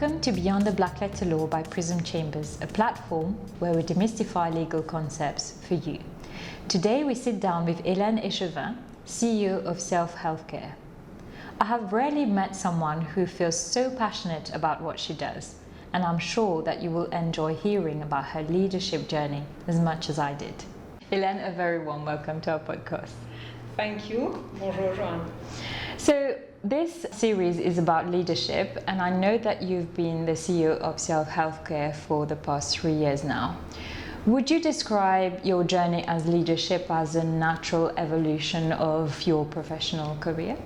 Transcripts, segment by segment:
Welcome to Beyond the Black Letter Law by Prism Chambers, a platform where we demystify legal concepts for you. Today we sit down with Hélène Echevin, CEO of Self Healthcare. I have rarely met someone who feels so passionate about what she does, and I'm sure that you will enjoy hearing about her leadership journey as much as I did. Hélène, a very warm welcome to our podcast. Thank you. Bonjour, Joanne. So this series is about leadership, and I know that you've been the CEO of Self Healthcare for the past 3 years now. Would you describe your journey as leadership as a natural evolution of your professional career?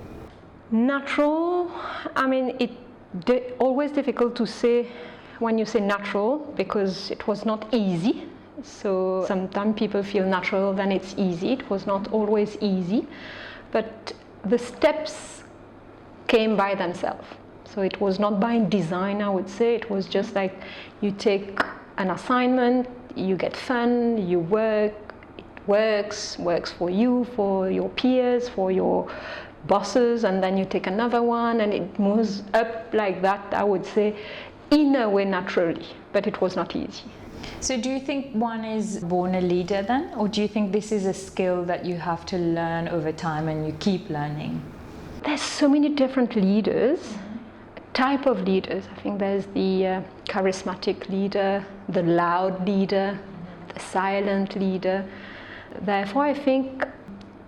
Natural, I mean, always difficult to say when you say natural, because it was not easy. So sometimes people feel natural, then it's easy. It was not always easy, but the steps came by themselves. So it was not by design, I would say. It was just like you take an assignment, you get fun, you work, it works for you, for your peers, for your bosses, and then you take another one, and it moves up like that, I would say, in a way naturally, but it was not easy. So do you think one is born a leader then, or do you think this is a skill that you have to learn over time and you keep learning? There's so many different leaders, type of leaders. I think there's the charismatic leader, the loud leader, the silent leader. Therefore, I think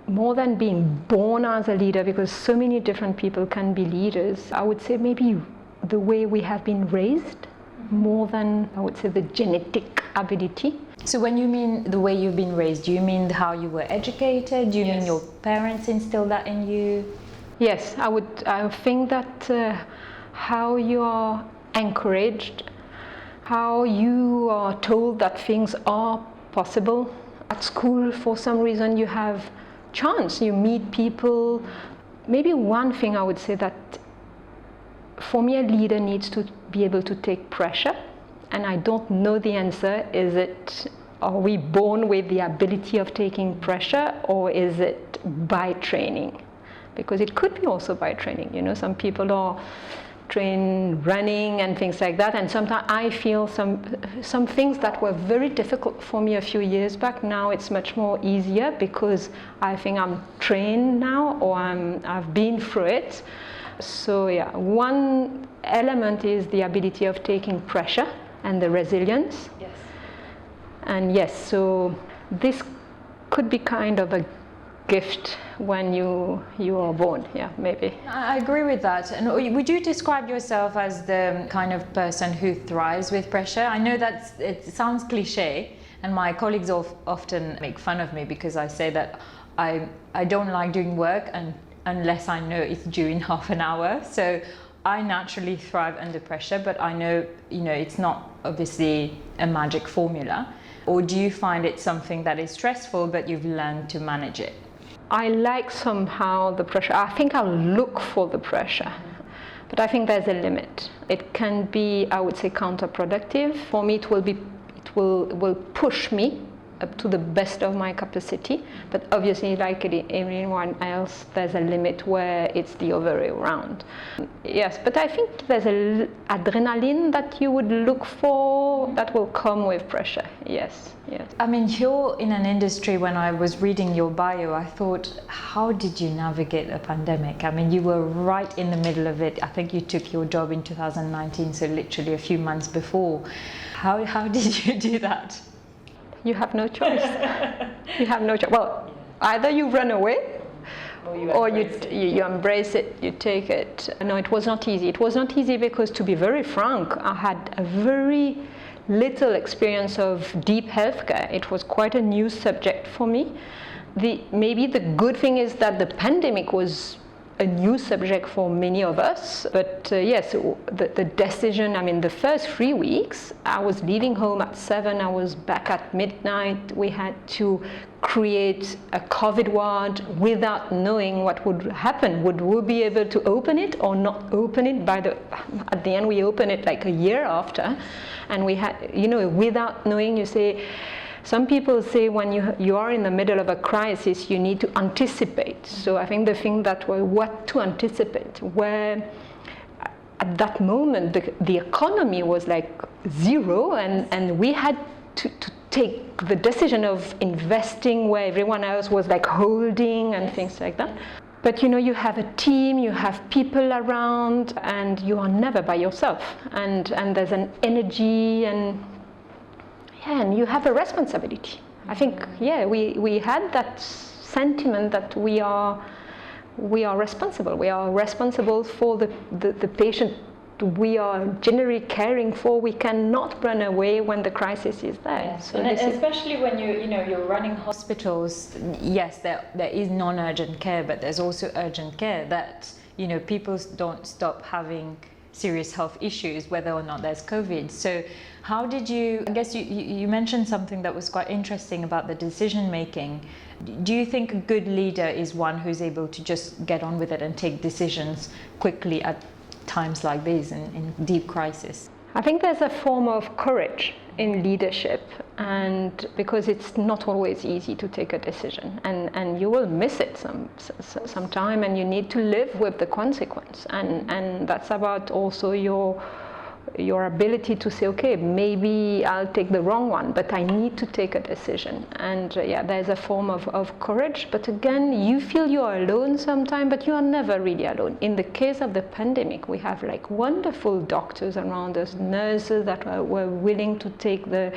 more than being born as a leader, because so many different people can be leaders, I would say maybe the way we have been raised, more than, I would say, the genetic ability. So when you mean the way you've been raised, do you mean how you were educated? Do you mean your parents instilled that in you? Yes, I think that how you are encouraged, how you are told that things are possible. At school, for some reason, you have chance, you meet people. Maybe one thing I would say that for me, a leader needs to be able to take pressure, and I don't know the answer. Are we born with the ability of taking pressure, or is it by training? Because it could be also by training. You know, some people are trained running and things like that, and sometimes I feel some things that were very difficult for me a few years back, now it's much more easier because I think I'm trained now, or I've been through it. So yeah, one element is the ability of taking pressure and the resilience. Yes. And yes, so this could be kind of a gift when you are born, yeah, maybe. I agree with that. And would you describe yourself as the kind of person who thrives with pressure? I know that it sounds cliche, and my colleagues often make fun of me because I say that I don't like doing work unless I know it's due in half an hour. So I naturally thrive under pressure, but I know, it's not obviously a magic formula. Or do you find it something that is stressful, but you've learned to manage it? I like somehow the pressure. I think I'll look for the pressure, but I think there's a limit. It can be, I would say, counterproductive. For me, it will push me up to the best of my capacity, but obviously, like everyone else, there's a limit where it's the other way around. Yes, but I think there's an adrenaline that you would look for that will come with pressure. Yes. I mean, you're in an industry, when I was reading your bio, I thought, how did you navigate a pandemic? I mean, you were right in the middle of it. I think you took your job in 2019, so literally a few months before. How did you do that? You have no choice. You have no choice. Well, either you run away, or you embrace it, you take it. No, it was not easy. It was not easy because, to be very frank, I had a very little experience of deep healthcare. It was quite a new subject for me. Maybe the good thing is that the pandemic was a new subject for many of us, but yes, the decision, I mean, the first 3 weeks, I was leaving home at 7, I was back at midnight. We had to create a COVID ward without knowing what would happen. Would we be able to open it or not open it? At the end, we opened it like a year after, and we had, without knowing, you say, some people say when you are in the middle of a crisis, you need to anticipate. So I think the thing that what to anticipate, where at that moment, the economy was like zero, and we had to take the decision of investing where everyone else was like holding and things like that. But you have a team, you have people around, and you are never by yourself. And there's an energy, and you have a responsibility. I think, we had that sentiment that we are responsible. We are responsible for the patient we are generally caring for. We cannot run away when the crisis is there. Yes. So and especially when you're running hospitals. Yes, there is non-urgent care, but there's also urgent care that people don't stop having serious health issues, whether or not there's COVID. So how did you? I guess you mentioned something that was quite interesting about the decision making. Do you think a good leader is one who's able to just get on with it and take decisions quickly at times like these in deep crisis? I think there's a form of courage in leadership, and because it's not always easy to take a decision, and you will miss it some time, and you need to live with the consequence, and that's about also your ability to say, okay, maybe I'll take the wrong one, but I need to take a decision. And there's a form of courage, but again, you feel you are alone sometimes, but you are never really alone. In the case of the pandemic, we have like wonderful doctors around us, nurses that were willing to take the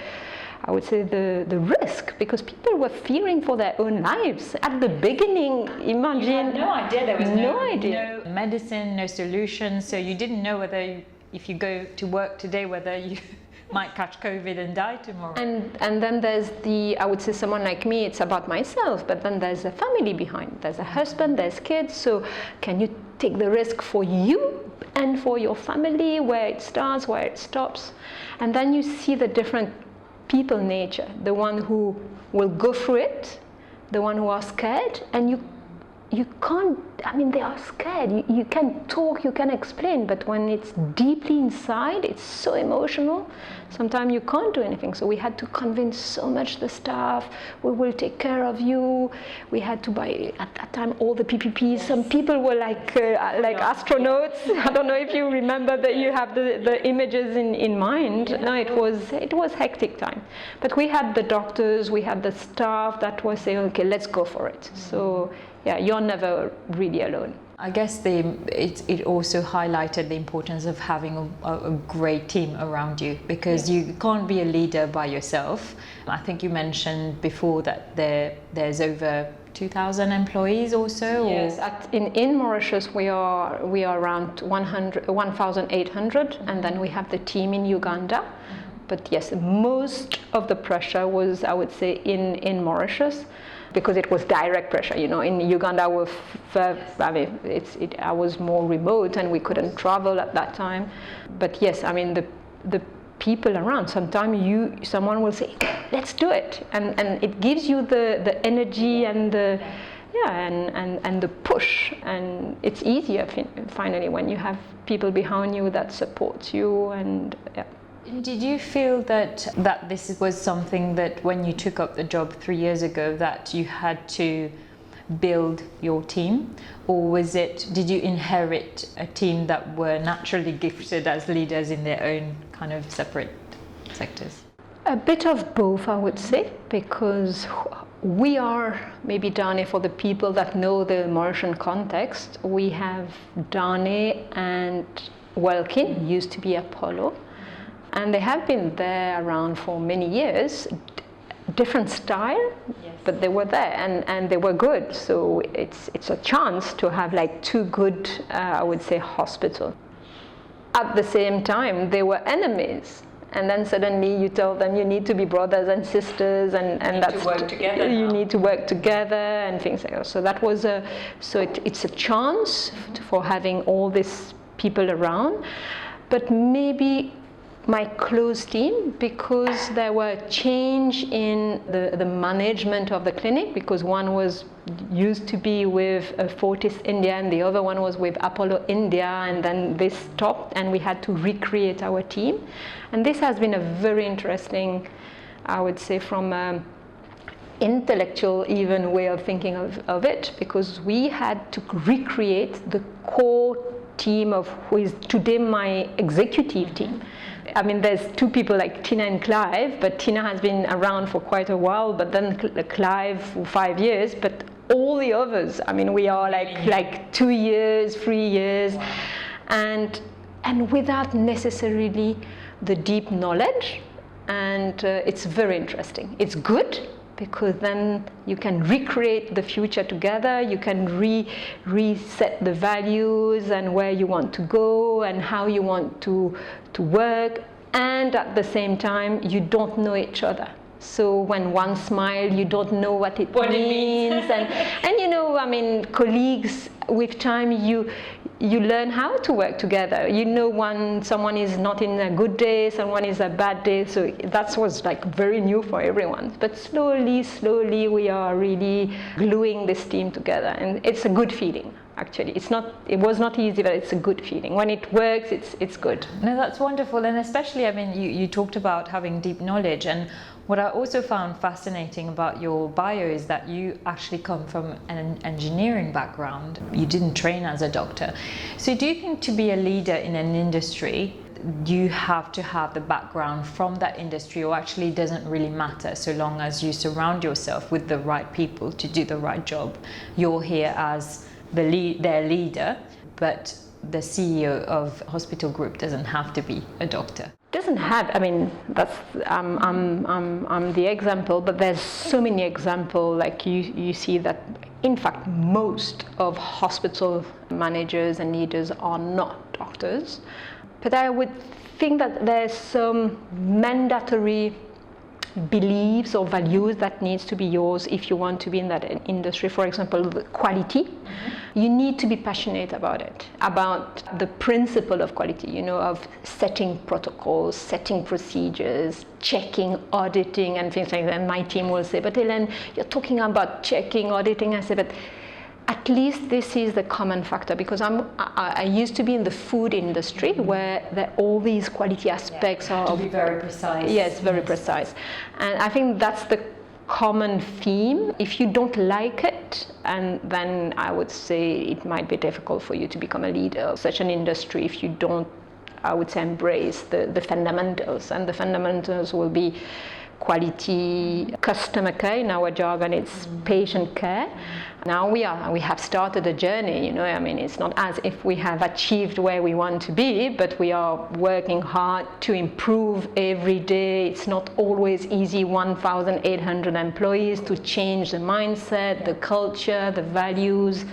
risk, because people were fearing for their own lives. At the beginning, imagine. You had no idea, there was no medicine, no solution, so you didn't know whether if you go to work today, whether you might catch COVID and die tomorrow. And then there's I would say someone like me, it's about myself, but then there's a family behind. There's a husband, there's kids, so can you take the risk for you and for your family, where it starts, where it stops? And then you see the different people nature, the one who will go through it, the one who are scared, and you can't, they are scared. You can talk, you can explain, but when it's deeply inside, it's so emotional, sometimes you can't do anything. So we had to convince so much the staff, we will take care of you. We had to buy, at that time, all the PPPs. Yes. Some people were like astronauts. I don't know if you remember that you have the images in mind. Yeah. No, it was hectic time. But we had the doctors, we had the staff that was saying, okay, let's go for it. Mm-hmm. So you're never really alone. I guess it also highlighted the importance of having a great team around you, because you can't be a leader by yourself. I think you mentioned before that there's over 2,000 employees or so. Yes, in Mauritius we are around 1,800, and then we have the team in Uganda. But yes, most of the pressure was, I would say, in Mauritius, because it was direct pressure. In Uganda, I was more remote and we couldn't travel at that time. But yes, the people around, sometimes someone will say, let's do it, and it gives you the energy and the and the push, and it's easier finally when you have people behind you that support you. And Did you feel that this was something that when you took up the job 3 years ago, that you had to build your team, or did you inherit a team that were naturally gifted as leaders in their own kind of separate sectors? A bit of both, I would say, because we are, maybe Dane, for the people that know the Mauritian context, we have Dane and Welkin, used to be Apollo. And they have been there around for many years, different style, yes. But they were there and they were good. So it's a chance to have like two good, I would say, hospitals. At the same time, they were enemies. And then suddenly you tell them you need to be brothers and sisters, and that's to work together. You need to work together and things like that. So that was it's a chance for having all these people around, but maybe my close team, because there were change in the management of the clinic, because one was used to be with Fortis India and the other one was with Apollo India, and then this stopped and we had to recreate our team. And this has been a very interesting, I would say, from intellectual even way of thinking of it, because we had to recreate the core team of who is today my executive team. I mean, there's two people like Tina and Clive, but Tina has been around for quite a while, but then Clive for 5 years, but all the others, I mean, we are like 2 years, 3 years, and without necessarily the deep knowledge, and it's very interesting. It's good, because then you can recreate the future together, you can reset the values and where you want to go and how you want to work, and at the same time you don't know each other. So when one smiles, you don't know what it means. and you know, I mean, colleagues, with time you learn how to work together. You know when someone is not in a good day, someone is a bad day. So that was like very new for everyone. But slowly we are really gluing this team together, and it's a good feeling. Actually, it was not easy, but it's a good feeling. When it works, it's good. No, that's wonderful. And especially, I mean, you talked about having deep knowledge, and what I also found fascinating about your bio is that you actually come from an engineering background. You didn't train as a doctor. So do you think to be a leader in an industry, you have to have the background from that industry, or actually doesn't really matter so long as you surround yourself with the right people to do the right job? You're here as their leader, but the CEO of hospital group doesn't have to be a doctor. Doesn't have. I mean, that's I'm the example, but there's so many examples. Like you see that, in fact, most of hospital managers and leaders are not doctors. But I would think that there's some mandatory beliefs or values that needs to be yours if you want to be in that industry. For example, the quality. Mm-hmm. You need to be passionate about it, about the principle of quality, you know, of setting protocols, setting procedures, checking, auditing, and things like that. And my team will say, but Hélène, you're talking about checking, auditing. I say, but at least this is the common factor, because I used to be in the food industry, mm-hmm. where all these quality aspects are... To be very precise. Yes, very precise. And I think that's the common theme. If you don't like it, and then I would say it might be difficult for you to become a leader of such an industry if you don't, I would say, embrace the fundamentals. And the fundamentals will be quality, customer care. In our jargon, it's patient care. Now we have started a journey, you know, I mean, it's not as if we have achieved where we want to be, but we are working hard to improve every day. It's not always easy, 1,800 employees, to change the mindset, the culture, the values.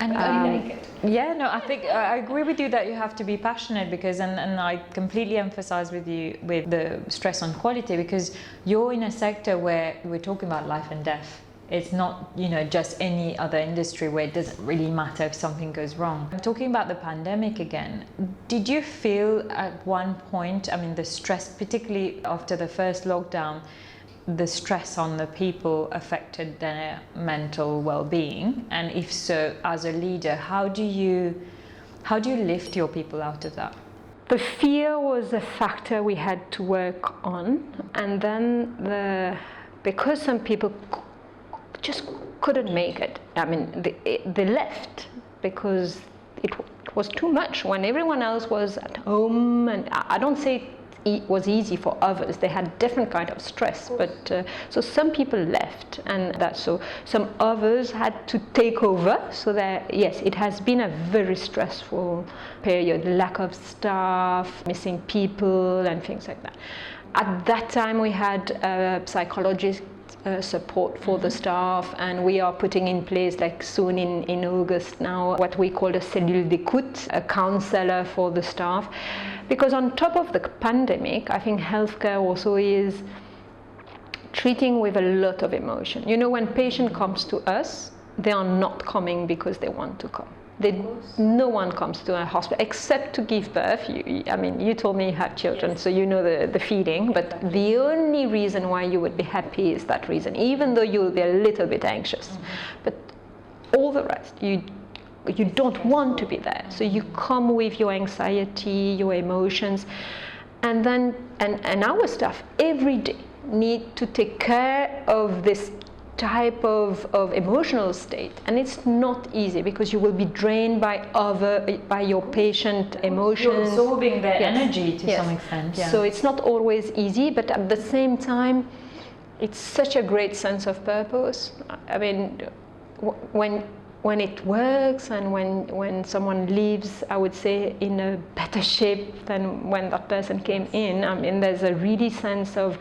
And you like it? Yeah, no, I think I agree with you that you have to be passionate, because, and I completely emphasize with you with the stress on quality, because you're in a sector where we're talking about life and death. It's not, you know, just any other industry where it doesn't really matter if something goes wrong. Talking about the pandemic again, did you feel at one point, I mean, the stress, particularly after the first lockdown, the stress on the people affected their mental well-being? And if so, as a leader, how do you lift your people out of that? The fear was a factor we had to work on, and then because some people just couldn't make it. I mean, they left because it was too much when everyone else was at home. And I don't say it was easy for others. They had different kind of stress, but so some people left, and so some others had to take over. So that, yes, it has been a very stressful period. Lack of staff, missing people, and things like that. At that time, we had psychologists. Support for the staff, and we are putting in place, like soon in August now, what we call a cellule d'écoute, a counselor for the staff, because on top of the pandemic, I think healthcare also is treating with a lot of emotion. You know, when patient comes to us, they are not coming because they want to come. No one comes to a hospital except to give birth. You told me you have children, yes. So you know the feeling, but the only reason why you would be happy is that reason, even though you'll be a little bit anxious. Mm-hmm. But all the rest, you don't want to be there. So you come with your anxiety, your emotions, and then and our staff every day need to take care of this type of emotional state, and it's not easy because you will be drained by your patient emotions. You're absorbing their Yes. energy to Yes. some extent. Yeah. So it's not always easy, but at the same time, it's such a great sense of purpose. I mean, when it works and when someone leaves, I would say, in a better shape than when that person came in, I mean, there's a really sense of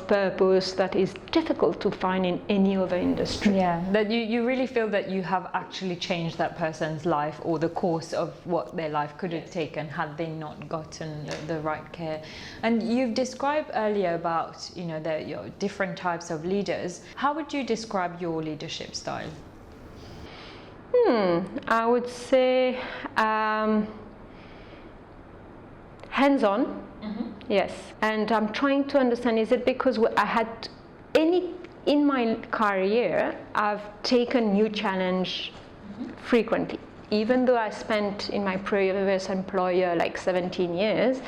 purpose that is difficult to find in any other industry. Yeah, that you really feel that you have actually changed that person's life, or the course of what their life could have taken had they not gotten the right care. And you've described earlier about, you know, your different types of leaders. How would you describe your leadership style? I would say hands-on. Yes, and I'm trying to understand, is it because I had in my career, I've taken new challenge frequently. Even though I spent in my previous employer like 17 years,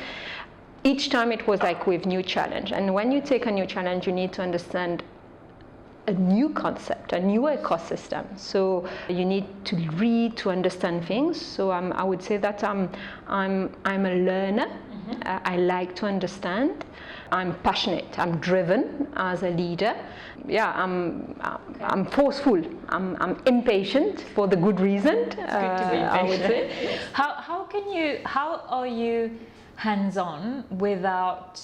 each time it was like with new challenge. And when you take a new challenge, you need to understand a new concept, a new ecosystem. So you need to read to understand things. So I would say that I'm a learner. I like to understand. I'm passionate. I'm driven as a leader. Yeah, I'm forceful. I'm impatient for the good reason. It's good to be impatient. I would say. How are you hands-on without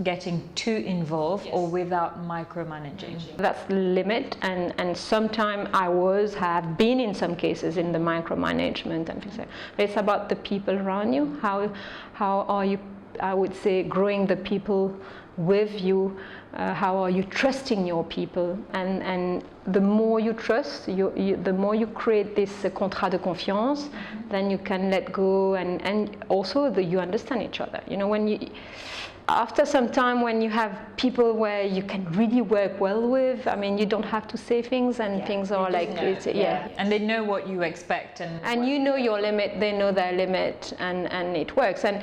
getting too involved, or without micromanaging? That's the limit, and sometimes have been in some cases in the micromanagement and things like that. But it's about the people around you. How are you, I would say, growing the people with you? How are you trusting your people? And the more you trust, the more you create this contrat de confiance, then you can let go, and also you understand each other. You know, after some time, when you have people where you can really work well with, I mean, you don't have to say things, and things are like, and they know what you expect, and you know your limit, they know their limit, and it works. And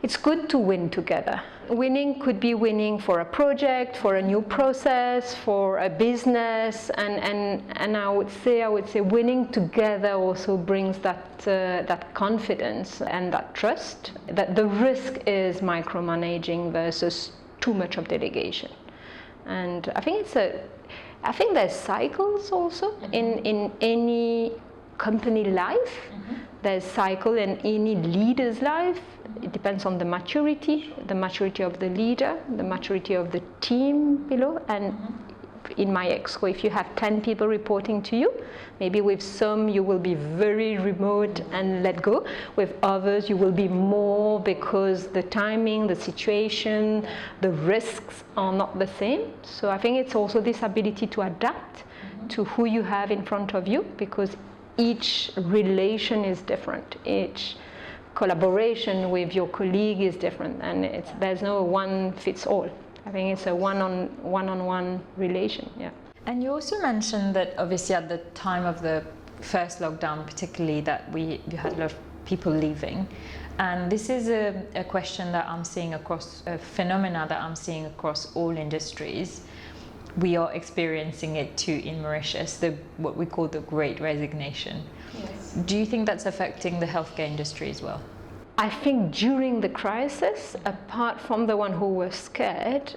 it's good to win together. Winning could be winning for a project, for a new process, for a business, and I would say winning together also brings that confidence and that trust. That the risk is micromanaging versus too much of delegation, and I think there's cycles also in any company life. There's cycle in any leader's life. It depends on the maturity of the leader, the maturity of the team below. And in my exco, if you have 10 people reporting to you, maybe with some you will be very remote and let go. With others you will be more, because the timing, the situation, the risks are not the same. So I think it's also this ability to adapt to who you have in front of you, because each relation is different. Each collaboration with your colleague is different, and there's no one fits all. I think it's a one-on-one relation. Yeah. And you also mentioned that obviously at the time of the first lockdown, particularly, that you had a lot of people leaving, and this is a question that I'm seeing across, a phenomena that I'm seeing across all industries. We are experiencing it too in Mauritius, what we call the Great Resignation. Yes. Do you think that's affecting the healthcare industry as well? I think during the crisis, apart from the one who was scared,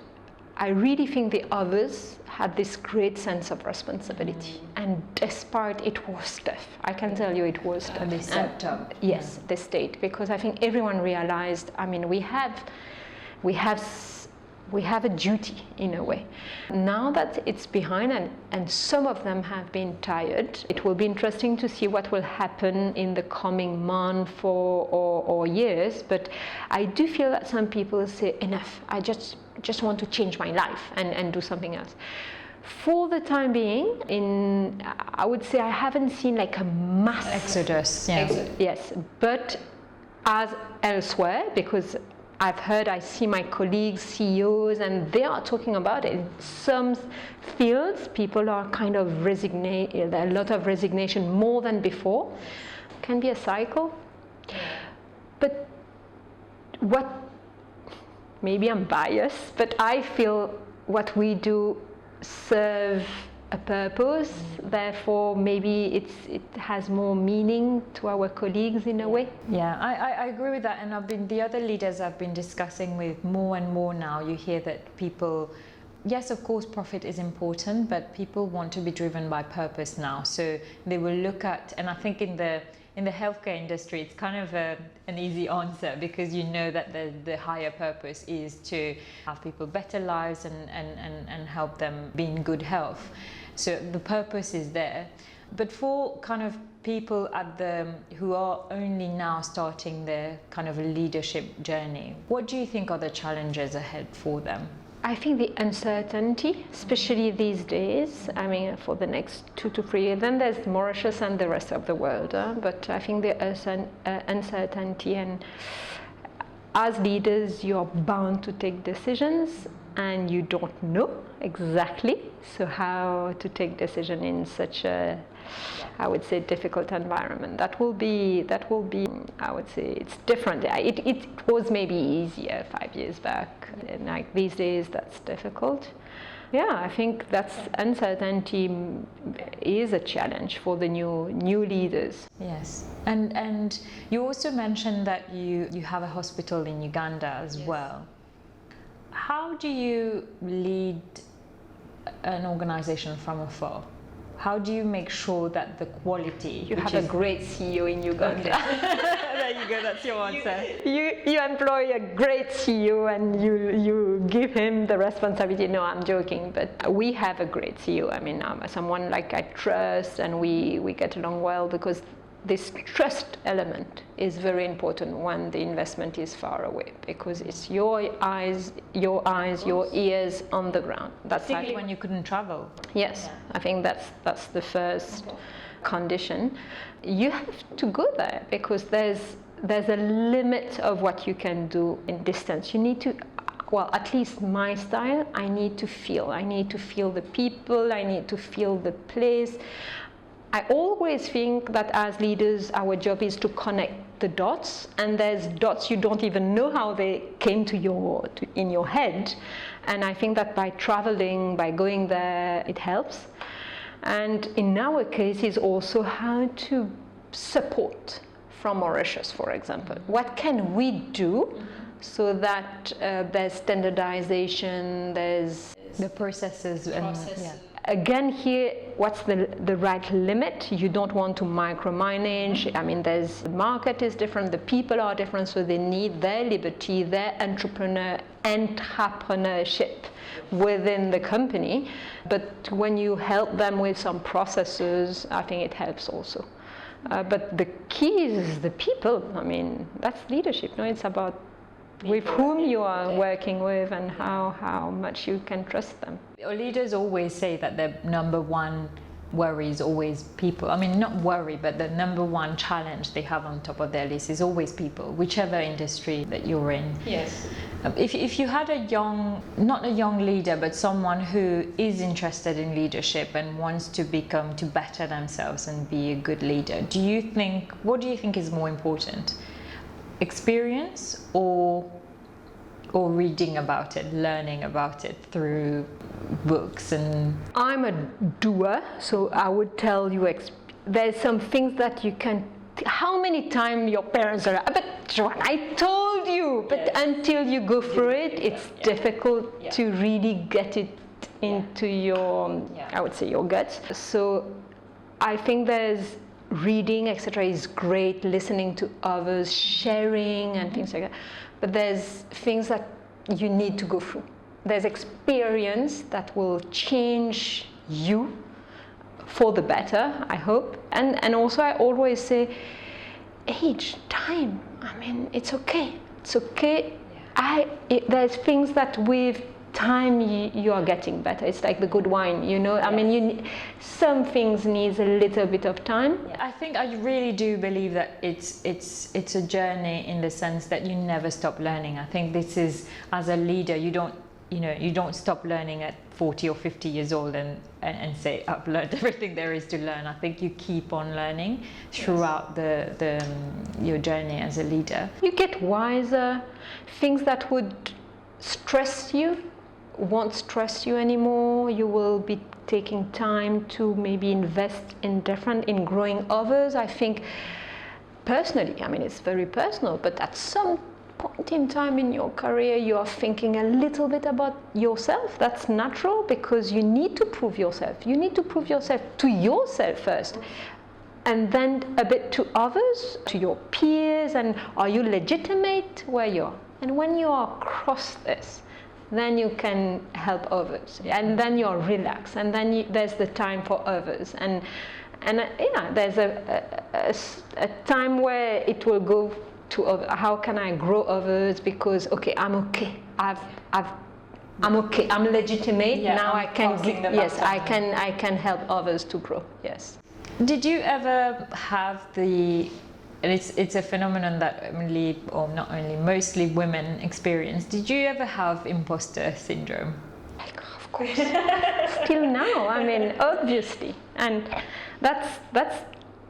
I really think the others had this great sense of responsibility. And despite it was tough, I can tell you it was tough. They stepped up. Yes, they stayed, because I think everyone realized, I mean, we have a duty in a way. Now that it's behind, and some of them have been tired, it will be interesting to see what will happen in the coming month or years. But I do feel that some people say, enough, I just want to change my life and do something else. For the time being, I would say I haven't seen like a mass exodus. Yes, but as elsewhere, because I see my colleagues, CEOs, and they are talking about it. In some fields, people are kind of there are a lot of resignation, more than before. It can be a cycle. But maybe I'm biased, but I feel what we do serve a purpose, therefore maybe it has more meaning to our colleagues in a way. Yeah, I agree with that, and the other leaders I've been discussing with more and more now, you hear that people, yes, of course profit is important, but people want to be driven by purpose now, so they will look at, and I think in the healthcare industry it's kind of an easy answer, because you know that the higher purpose is to have people better lives and help them be in good health. So the purpose is there. But for kind of people who are only now starting their kind of leadership journey, what do you think are the challenges ahead for them? I think the uncertainty, especially these days, I mean for the next 2 to 3 years, then there's Mauritius and the rest of the world, but I think the uncertainty, and as leaders you're bound to take decisions and you don't know exactly so how to take decision in such a, I would say, difficult environment. That will be I would say it's different. It was maybe easier 5 years back, and like these days that's difficult. Yeah, I think that's uncertainty is a challenge for the new leaders. Yes, and you also mentioned that you have a hospital in Uganda as well. How do you lead an organization from afar? How do you make sure that the quality... You have a great CEO in Uganda. There you go, that's your answer. You employ a great CEO and you give him the responsibility. No, I'm joking, but we have a great CEO. I mean, someone like I trust, and we get along well, because this trust element is very important when the investment is far away, because it's your eyes, your ears on the ground. That's particularly when you couldn't travel. Yes, yeah. I think that's the first condition. You have to go there, because there's a limit of what you can do in distance. You need to, well, at least my style, I need to feel the people, I need to feel the place. I always think that as leaders, our job is to connect the dots, and there's dots you don't even know how they came in your head. And I think that by traveling, by going there, it helps. And in our case is also how to support from Mauritius, for example. What can we do so that there's standardization, there's the processes. And, yeah. Again, here, what's the right limit? You don't want to micromanage. I mean, the market is different, the people are different, so they need their liberty, their entrepreneurship within the company. But when you help them with some processes, I think it helps also. But the key is the people. I mean, that's leadership. No, it's about with whom you are working with and how much you can trust them. Our leaders always say that their number one worry is always people. I mean, not worry, but the number one challenge they have on top of their list is always people, whichever industry that you're in. Yes. If you had not a young leader, but someone who is interested in leadership and wants to better themselves and be a good leader, what do you think is more important? Experience or reading about it, learning about it through books? And I'm a doer, so I would tell you there's some things that you can. How many times your parents are, but Joanne, I told you, but yes. Until you go through it, it's difficult to really get it into your, I would say, your guts. So I think there's reading, etc., is great, listening to others, sharing and things like that. But there's things that you need to go through. There's experience that will change you for the better, I hope. And also I always say, age, time, I mean, it's okay. It's okay. There's things that with time you are getting better. It's like the good wine, you know. I mean, some things needs a little bit of time. I think I really do believe that it's a journey in the sense that you never stop learning. I think this is, as a leader, you don't stop learning at 40 or 50 years old and say, I've learned everything there is to learn. I think you keep on learning throughout your journey as a leader. You get wiser. Things that would stress you won't stress you anymore. You will be taking time to maybe invest in growing others. I think personally, I mean, it's very personal, but at some point in time in your career, you are thinking a little bit about yourself. That's natural, because you need to prove yourself. You need to prove yourself to yourself first, and then a bit to others, to your peers, and are you legitimate where you are? And when you are across this, then you can help others, and then you're relaxed, and then there's the time for others, and there's a time where it will go to how can I grow others, because I'm okay, I'm okay, I'm legitimate, now I can I can help others to grow. Yes. Did you ever have and it's a phenomenon that mostly women experience. Did you ever have imposter syndrome? Of course. Still now, I mean, obviously, and that's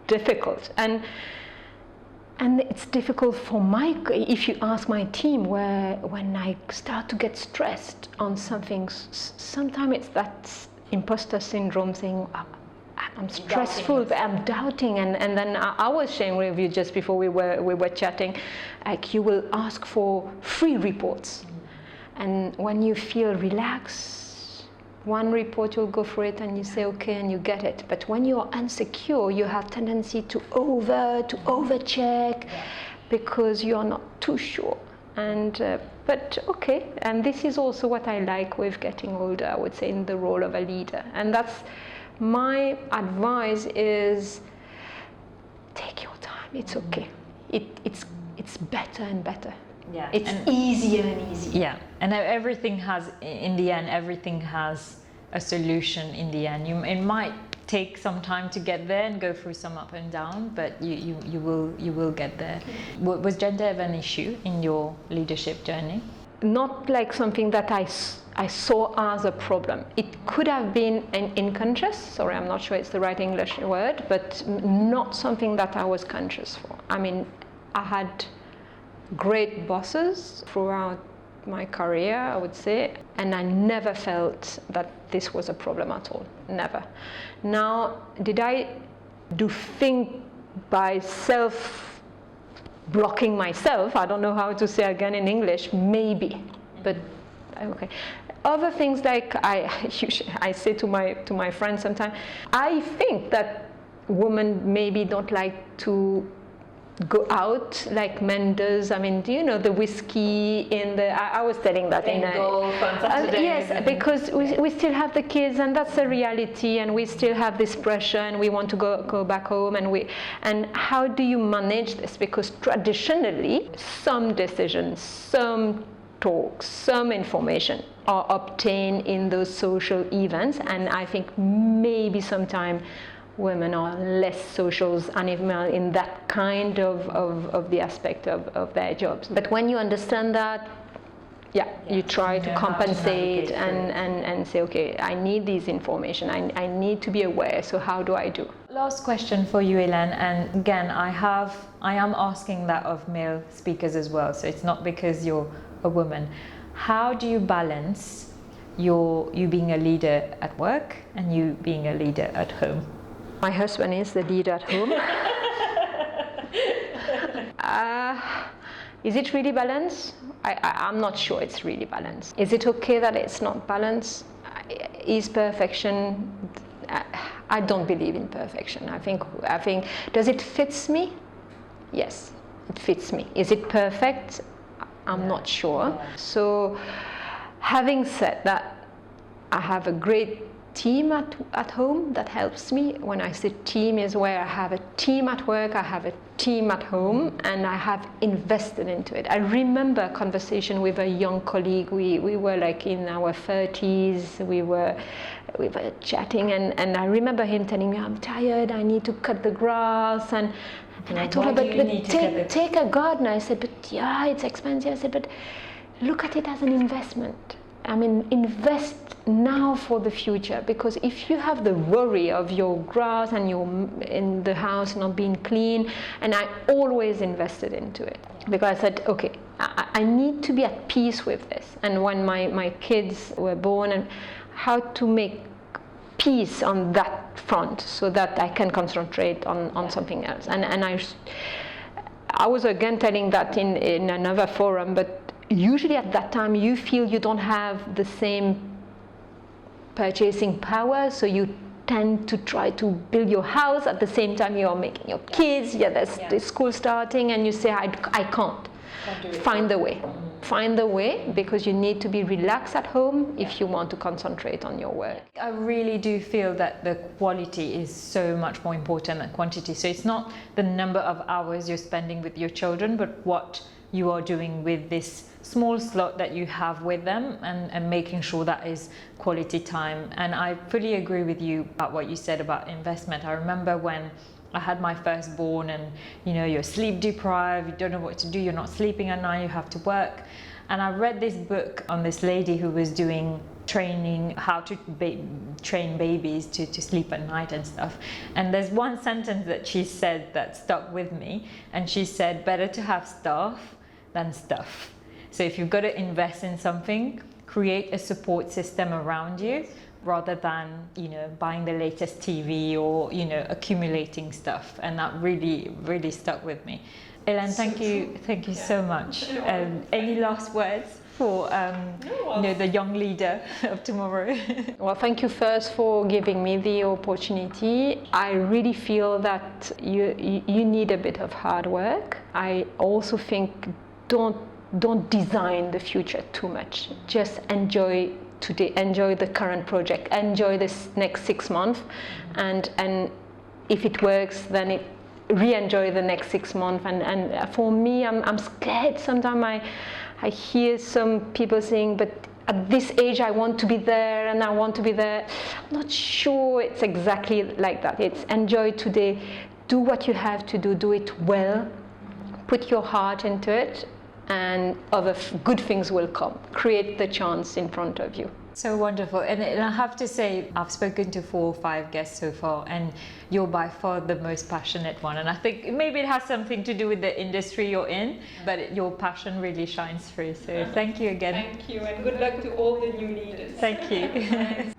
difficult, and it's difficult for if you ask my team, when I start to get stressed on something, sometimes it's that imposter syndrome thing. I'm stressful, but I'm doubting, and then I was sharing with you just before we were chatting, like you will ask for free reports, and when you feel relaxed, one report you'll go for it and you say okay and you get it. But when you're insecure, you have tendency to overcheck because you're not too sure. And but okay, and this is also what I like with getting older, I would say, in the role of a leader. And that's my advice is take your time. It's okay. It's better and better. Yeah. It's easier and easier. Yeah. And everything has, in the end, everything has a solution in the end. It might take some time to get there and go through some up and down, but you will get there. Was gender ever an issue in your leadership journey? Not like something that I saw as a problem. It could have been an interest, sorry, I'm not sure it's the right English word, but not something that I was conscious for. I mean, I had great bosses throughout my career, I would say, and I never felt that this was a problem at all, never. Now, did I do things by blocking myself? I don't know how to say again in English, maybe, but okay. Other things like I say to my friends sometimes, I think that women maybe don't like to go out like men does. I mean, do you know the whiskey in the? I was telling that in golf on Saturdays. Yes, because we still have the kids, and that's a reality, and we still have this pressure, and we want to go back home, and how do you manage this? Because traditionally, some decisions, some talks, some information are obtained in those social events, and I think maybe sometimes women are less social animal in that kind of the aspect of their jobs. But when you understand that, you try to compensate and say, okay, I need this information, I need to be aware, so how do I do? Last question for you, Hélène, and again, I am asking that of male speakers as well, so it's not because you're a woman. How do you balance you being a leader at work and you being a leader at home? My husband is the leader at home. Is it really balanced? I'm not sure it's really balanced. Is it okay that it's not balanced? Is perfection? I don't believe in perfection. I think. Does it fit me? Yes, it fits me. Is it perfect? I'm not sure. So, having said that, I have a great team at home that helps me. When I say team, is where I have a team at work, I have a team at home, and I have invested into it. I remember a conversation with a young colleague. We were like in our 30s. We were chatting, and I remember him telling me, I'm tired, I need to cut the grass, and I told her, but take a gardener. I said, but yeah, it's expensive. I said, but look at it as an investment. I mean, invest now for the future, because if you have the worry of your grass and in the house not being clean, and I always invested into it, because I said, okay, I need to be at peace with this. And when my kids were born, and how to make peace on that front so that I can concentrate on something else. And I was again telling that in another forum, but usually at that time you feel you don't have the same purchasing power, so you tend to try to build your house at the same time you're making your kids. There's the school starting, and you say, I can't. Find the way, because you need to be relaxed at home if you want to concentrate on your work. I really do feel that the quality is so much more important than quantity. So it's not the number of hours you're spending with your children, but what you are doing with this small slot that you have with them, and making sure that is quality time. And I fully agree with you about what you said about investment. I remember when I had my firstborn, and you're sleep deprived, you don't know what to do, you're not sleeping at night, you have to work. And I read this book on this lady who was doing training, how to train babies to sleep at night and stuff. And there's one sentence that she said that stuck with me, and she said, better to have staff than stuff. So if you've got to invest in something, create a support system around you, rather than buying the latest TV or accumulating stuff. And that really stuck with me. Hélène, thank you so much. Any last words for the young leader of tomorrow? Well, thank you first for giving me the opportunity. I really feel that you need a bit of hard work. I also think don't design the future too much. Just enjoy today, enjoy the current project, enjoy this next 6 months, and if it works, then re-enjoy the next 6 months. And for me, I'm scared. Sometimes I hear some people saying, but at this age I want to be there and I want to be there. I'm not sure it's exactly like that. It's enjoy today, do what you have to do it well, put your heart into it, and other good things will come. Create the chance in front of you. So wonderful. And I have to say, I've spoken to 4 or 5 guests so far, and you're by far the most passionate one. And I think maybe it has something to do with the industry you're in, but your passion really shines through. So thank you again. Thank you, and good luck to all the new leaders. Thank you.